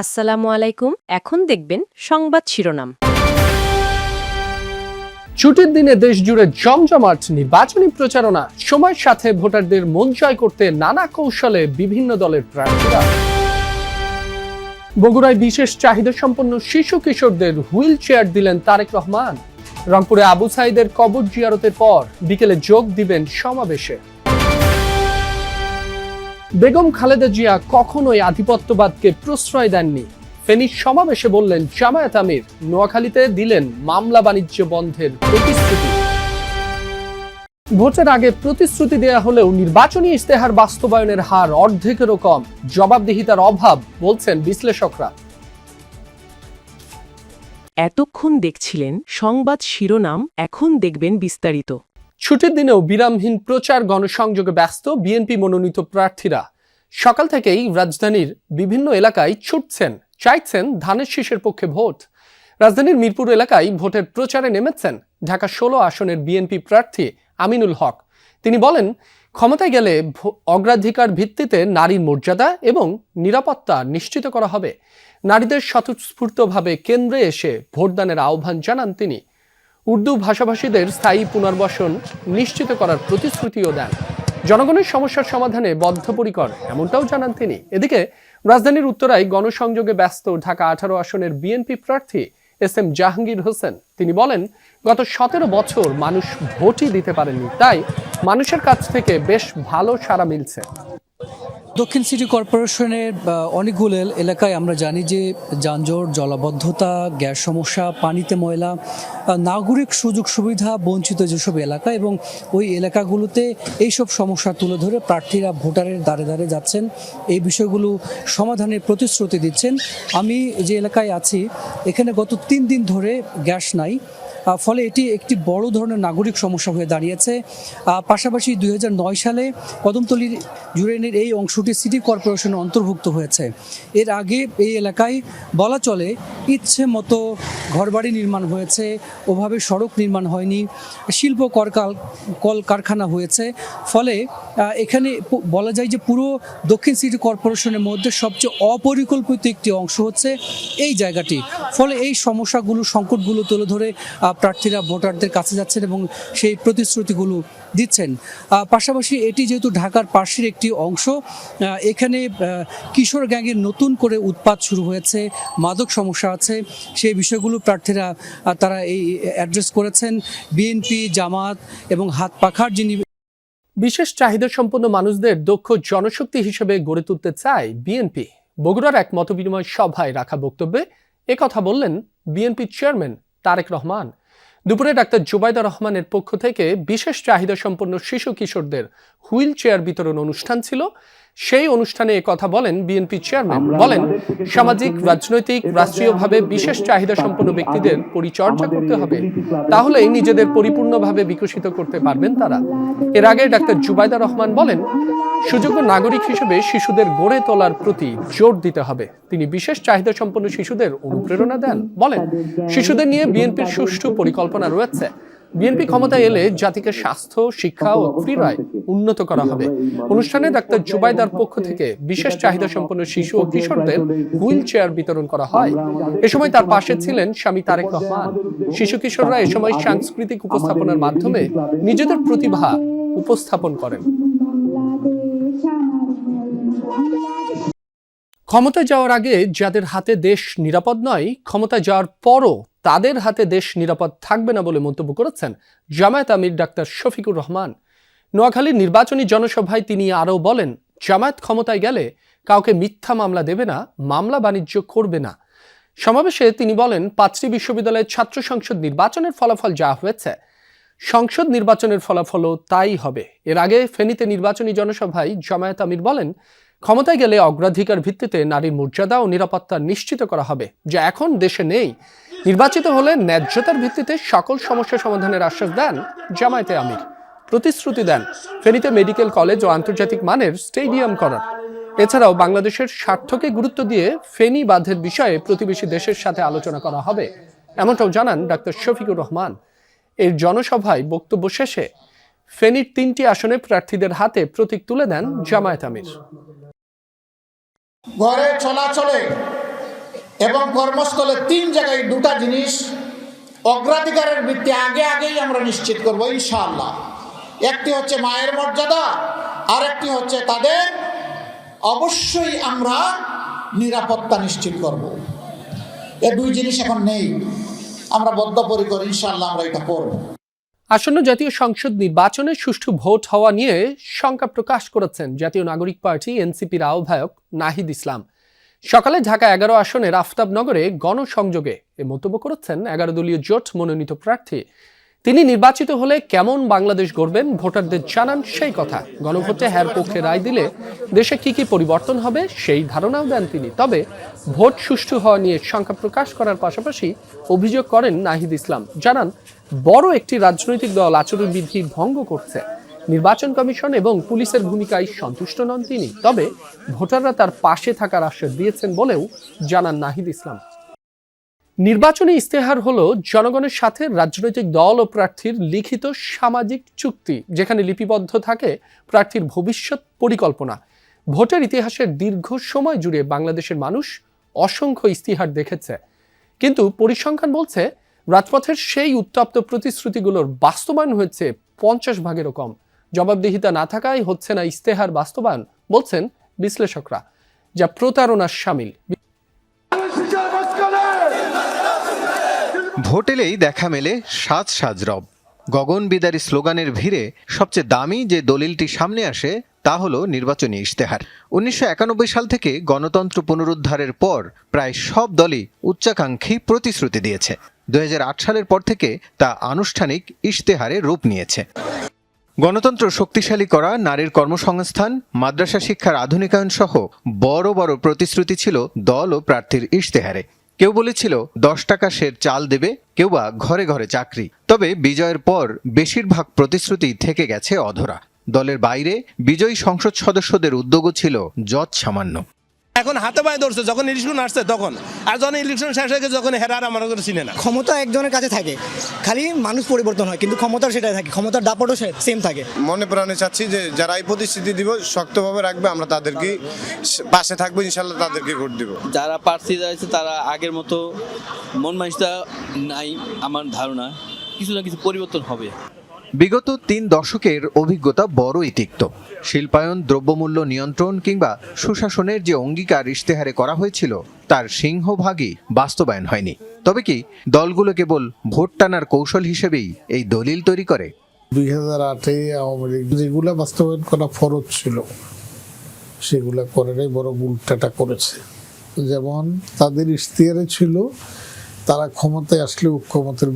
আসসালামু আলাইকুম। এখন দেখবেন সংবাদ শিরোনাম। ছুটির দিনে দেশ জুড়ে জমজমাট নির্বাচনী প্রচারণা, সময়ের সাথে ভোটারদের মন জয় করতে নানা কৌশলে বিভিন্ন দলের প্রার্থীরা। বগুড়ায় বিশেষ চাহিদা সম্পন্ন শিশু কিশোরদের হুইল চেয়ার দিলেন তারেক রহমান। রংপুরে আবু সাইদের কবর জিয়ারতের পর বিকেলে যোগ দিবেন সমাবেশে। বেগম খালেদা জিয়া কখনোই আধিপত্যবাদকে প্রশ্রয় দেননি, ফেনীর সমাবেশে বললেন জামায়াত আমির। নোয়াখালীতে দিলেন মামলা বাণিজ্য বন্ধের প্রতিশ্রুতি। ভোটের আগে প্রতিশ্রুতি দেয়া হলেও নির্বাচনী ইশতেহার বাস্তবায়নের হার অর্ধেকেরও কম, জবাবদিহিতার অভাব বলছেন বিশ্লেষকরা। এতক্ষণ দেখছিলেন সংবাদ শিরোনাম, এখন দেখবেন বিস্তারিত। ছুটির দিনেও বিরামহীন প্রচার গণসংযোগে ব্যস্ত বিএনপি মনোনীত প্রার্থীরা। সকাল থেকেই রাজধানীর বিভিন্ন এলাকায় ছুটছেন, চাইছেন ধানের শীষের পক্ষে ভোট। রাজধানীর মিরপুর এলাকায় ভোটের প্রচারে নেমেছেন ঢাকা 16 আসনের বিএনপি প্রার্থী আমিনুল হক। তিনি বলেন, ক্ষমতায় গেলে অগ্রাধিকার ভিত্তিতে নারীর মর্যাদা এবং নিরাপত্তা নিশ্চিত করা হবে। নারীদের স্বতঃস্ফূর্তভাবে কেন্দ্রে এসে ভোটদানের আহ্বান জানান তিনি। উর্দু ভাষাভাষীদের স্থায়ী পুনর্বাসন নিশ্চিত করার প্রতিশ্রুতিও দেন। জনগণের সমস্যার সমাধানে বদ্ধপরিকর, এমনটাও জানান তিনি। এদিকে রাজধানীর উত্তরায় গণসংযোগে ব্যস্ত ঢাকা 18 আসনের বিএনপি প্রার্থী এস.এম. জাহাঙ্গীর হোসেন। তিনি বলেন, গত 17 বছর মানুষ ভোটই দিতে পারেননি, তাই মানুষের কাছ থেকে বেশ ভালো সাড়া মিলছে। দক্ষিণ সিটি কর্পোরেশনের অনেকগুলো এলাকায় আমরা জানি যে যানজট, জলাবদ্ধতা, গ্যাস সমস্যা, পানিতে ময়লা, নাগরিক সুযোগ সুবিধা বঞ্চিত যেসব এলাকা, এবং ওই এলাকাগুলোতে এইসব সমস্যা তুলে ধরে প্রার্থীরা ভোটারের দ্বারে দ্বারে যাচ্ছেন, এই বিষয়গুলো সমাধানের প্রতিশ্রুতি দিচ্ছেন। আমি যে এলাকায় আছি এখানে গত 3 দিন ধরে গ্যাস নাই, ফলে এটি একটি বড় ধরনের নাগরিক সমস্যা হয়ে দাঁড়িয়েছে। পাশাপাশি 2009 সালে কদমতলী ইউরেনের এই অংশটি সিটি কর্পোরেশনের অন্তর্ভুক্ত হয়েছে। এর আগে এই এলাকায় বলা চলে ইচ্ছে মতো ঘরবাড়ি নির্মাণ হয়েছে, ওভাবে সড়ক নির্মাণ হয়নি, শিল্প কল কারখানা হয়েছে। ফলে এখানে বলা যায় যে পুরো দক্ষিণ সিটি কর্পোরেশনের মধ্যে সবচেয়ে অপরিকল্পিত একটি অংশ হচ্ছে এই জায়গাটি। ফলে এই সমস্যাগুলো, সংকটগুলো তুলে ধরে প্রার্থীরা ভোটারদের কাছে যাচ্ছেন এবং সেই প্রতিশ্রুতিগুলো দিচ্ছেন। পাশাপাশি এটি যেহেতু ঢাকার পাশের একটি অংশ, এখানে কিশোর গ্যাংয়ের নতুন করে উৎপাত শুরু হয়েছে, মাদক সমস্যা আছে, সেই বিষয়গুলো প্রার্থীরা তারা এই অ্যাড্রেস করেছেন। বিএনপি, জামাত এবং হাত পাখার যিনি বিশেষ চাহিদা সম্পন্ন মানুষদের দক্ষ জনশক্তি হিসেবে গড়ে তুলতে চায় বিএনপি। বগুড়ার এক মতবিনিময় সভায় রাখা বক্তব্যে একথা বললেন বিএনপি চেয়ারম্যান তারেক রহমান। দুপুরে ডাক্তার জুবাইদা রহমানের পক্ষ থেকে বিশেষ চাহিদা সম্পন্ন শিশু কিশোরদের হুইল চেয়ার বিতরণ অনুষ্ঠান ছিল। সেই অনুষ্ঠানে একথা বলেন বিএনপি চেয়ারম্যান। বলেন, সামাজিক, রাজনৈতিক, রাষ্ট্রীয়ভাবে বিশেষ চাহিদা সম্পন্ন ব্যক্তিদের পরিচর্যা করতে হবে, তাহলেই নিজেদের পরিপূর্ণভাবে বিকশিত করতে পারবেন তারা। এর আগে ডাক্তার জুবাইদা রহমান বলেন, সুযোগ্য নাগরিক হিসেবে শিশুদের গড়ে তোলার প্রতি জোর দিতে হবে। তিনি বিশেষ চাহিদা সম্পন্ন শিশুদের অনুপ্রেরণা দেন। বলেন, শিশুদের নিয়ে বিএনপির সুষ্ঠু পরিকল্পনা রয়েছে। বিএনপি ক্ষমতায় এলে জাতিকে স্বাস্থ্য, শিক্ষা ও ক্রীড়ায় উন্নত করা হবে। অনুষ্ঠানে ডাক্তার জুবাইদার পক্ষ থেকে বিশেষ চাহিদা সম্পন্ন শিশু ও কিশোরদের হুইল চেয়ার বিতরণ করা হয়। এ সময় তার পাশে ছিলেন স্বামী তারেক রহমান। শিশু কিশোররা এ সময় সাংস্কৃতিক উপস্থাপনার মাধ্যমে নিজেদের প্রতিভা উপস্থাপন করেন। ক্ষমতায় যাওয়ার আগে যাদের হাতে দেশ নিরাপদ নয়, ক্ষমতায় যাওয়ার পরও তাদের হাতে দেশ নিরাপদ থাকবে না বলে মন্তব্য করেছেন জামায়াত আমির ডাক্তার শফিকুর রহমান। নোয়াখালীর নির্বাচনী জনসভায় তিনি আরও বলেন, জামায়াত ক্ষমতায় গেলে কাউকে মিথ্যা মামলা দেবে না, মামলা বাণিজ্য করবে না। সমাবেশে তিনি বলেন, 5টি বিশ্ববিদ্যালয়ের ছাত্র সংসদ নির্বাচনের ফলাফল যা হয়েছে, সংসদ নির্বাচনের ফলাফলও তাই হবে। এর আগে ফেনীতে নির্বাচনী জনসভায় জামায়াত আমির বলেন, ক্ষমতায় গেলে অগ্রাধিকার ভিত্তিতে নারীর মর্যাদা ও নিরাপত্তা নিশ্চিত করা হবে, যা এখন দেশে নেই। নির্বাচিত হলে ন্যায্যতার ভিত্তিতে সকল সমস্যা সমাধানের আশ্বাস দেন জামায়াতে আমির। প্রতিশ্রুতি দেন ফেনীতে মেডিকেল কলেজ ও আন্তর্জাতিক মানের স্টেডিয়াম করার। এছাড়াও বাংলাদেশের স্বার্থকে গুরুত্ব দিয়ে ফেনী বাঁধের বিষয়ে প্রতিবেশী দেশের সাথে আলোচনা করা হবে, এমনটাও জানান ডাক্তার শফিকুর রহমান। এর জনসভায় বক্তব্য শেষে ফেনীর 3টি আসনে প্রার্থীদের হাতে প্রতীক তুলে দেন জামায়াত আমির। ঘরে চলাচলে এবং কর্মস্থলে 3 জায়গায় 2টা জিনিস অগ্রাধিকারের ভিত্তি আগেই আমরা নিশ্চিত করব ইনশাআল্লাহ। একটি হচ্ছে মায়ের মর্যাদা, আর একটি হচ্ছে তাদের অবশ্যই আমরা নিরাপত্তা নিশ্চিত করব। এই 2 জিনিস এখন নেই, আমরা বদ্ধপরিকর, ইনশাআল্লাহ আমরা এটা করব। আসন্ন জাতীয় সংসদ নির্বাচনে সুষ্ঠু ভোট হওয়া নিয়ে শঙ্কা প্রকাশ করেছেন জাতীয় নাগরিক পার্টি এনসিপির আহ্বায়ক নাহিদ ইসলাম। সকালে ঢাকা 11 আসনের আফতাবনগরে গণসংযোগে এ মন্তব্য করেছেন 11 দলীয় জোট মনোনীত প্রার্থী। তিনি নির্বাচিত হলে কেমন বাংলাদেশ গড়বেন ভোটারদের জানান সেই কথা। গণভোটে হ্যার পক্ষে রায় দিলে দেশে কি পরিবর্তন হবে সেই ধারণাও দেন তিনি। তবে ভোট সুষ্ঠু হওয়া নিয়ে শঙ্কা প্রকাশ করার পাশাপাশি অভিযোগ করেন নাহিদ ইসলাম। জানান, বড় একটি রাজনৈতিক দল আচরণবিধি ভঙ্গ করছে। নির্বাচন কমিশন এবং পুলিশের ভূমিকায় সন্তুষ্ট নন তিনি। তবে ভোটাররা তার পাশে থাকার আশ্বাস দিয়েছেন বলেও জানান নাহিদ ইসলাম। নির্বাচনী ইস্তেহার হলো জনগণের সাথে রাজনৈতিক দল ও প্রার্থীর লিখিত সামাজিক চুক্তি, যেখানে লিপিবদ্ধ থাকে প্রার্থীর ভবিষ্যৎ পরিকল্পনা। ভোটের ইতিহাসের দীর্ঘ সময় জুড়ে বাংলাদেশের মানুষ অসংখ্য ইস্তিহার দেখেছে, কিন্তু পরিসংখ্যান বলছে রাজপথের সেই উত্তপ্ত প্রতিশ্রুতিগুলোর বাস্তবায়ন হয়েছে 50 ভাগেরও কম। জবাবদিহিতা না থাকায় হচ্ছে না ইস্তেহার বাস্তবায়ন, বলছেন বিশ্লেষকরা, যা প্রতারণার শামিল। ভোট এলেই দেখা মেলে সাজ সাজ রব। গগনবিদারী স্লোগানের ভিড়ে সবচেয়ে দামি যে দলিলটি সামনে আসে তা হলো নির্বাচনী ইশতেহার। 1991 সাল থেকে গণতন্ত্র পুনরুদ্ধারের পর প্রায় সব দলই উচ্চাকাঙ্ক্ষী প্রতিশ্রুতি দিয়েছে। 2008 সালের পর থেকে তা আনুষ্ঠানিক ইশতেহারে রূপ নিয়েছে। গণতন্ত্র শক্তিশালী করা, নারীর কর্মসংস্থান, মাদ্রাসা শিক্ষার আধুনিকায়ন সহ বড় বড় প্রতিশ্রুতি ছিল দল ও প্রার্থীর ইশতেহারে। কেউ বলেছিল 10 টাকা সের চাল দেবে, কেউ বা ঘরে ঘরে চাকরি। তবে বিজয়ের পর বেশিরভাগ প্রতিশ্রুতি থেকে গেছে অধরা। দলের বাইরে বিজয়ী সংসদ সদস্যদের উদ্যোগও ছিল যৎ সামান্য। এখন হাতে পায়ে ধরছে যখন ইলেকশন আসছে তখন, আর যখন ইলেকশন শেষ হয়ে গেছে যখন হেরার আমার চিনে না। ক্ষমতা একজনের কাছে থাকে, খালি মানুষ পরিবর্তন হয়, কিন্তু ক্ষমতার সেটাই থাকে, ক্ষমতার দাপটও সেম থাকে। মনে প্রাণে চাচ্ছি যে যারা এই প্রতিশ্রুতি দিব শক্তভাবে রাখবে, আমরা তাদেরকে পাশে থাকবো, ইনশাল্লাহ তাদেরকে ভোট দিব। যারা প্রার্থী আছে তারা আগের মতো মন মানসিকতা নাই, আমার ধারণা কিছু না কিছু পরিবর্তন হবে। বিগত 3 দশকের অভিজ্ঞতা বড়ই তিক্ত। শিল্পায়ন, দ্রব্যমূল্য নিয়ন্ত্রণ কিংবা সুশাসনের যে অঙ্গীকার ইশতেহারে করা হয়েছিল তার সিংহভাগই বাস্তবায়ন হয়নি। তবে কি দলগুলো কেবল ভোট টানার কৌশল হিসেবেই এই দলিল তৈরি করে? 2008-এ আওয়ামী লীগ যেগুলো বাস্তবায়ন করা ফরজ ছিল সেগুলো করে নাই, বড় উল্টাটা করেছে। যেমন তাদের ইশতেহারে ছিল তারা ক্ষমতায় আসলে ঐক্যমতের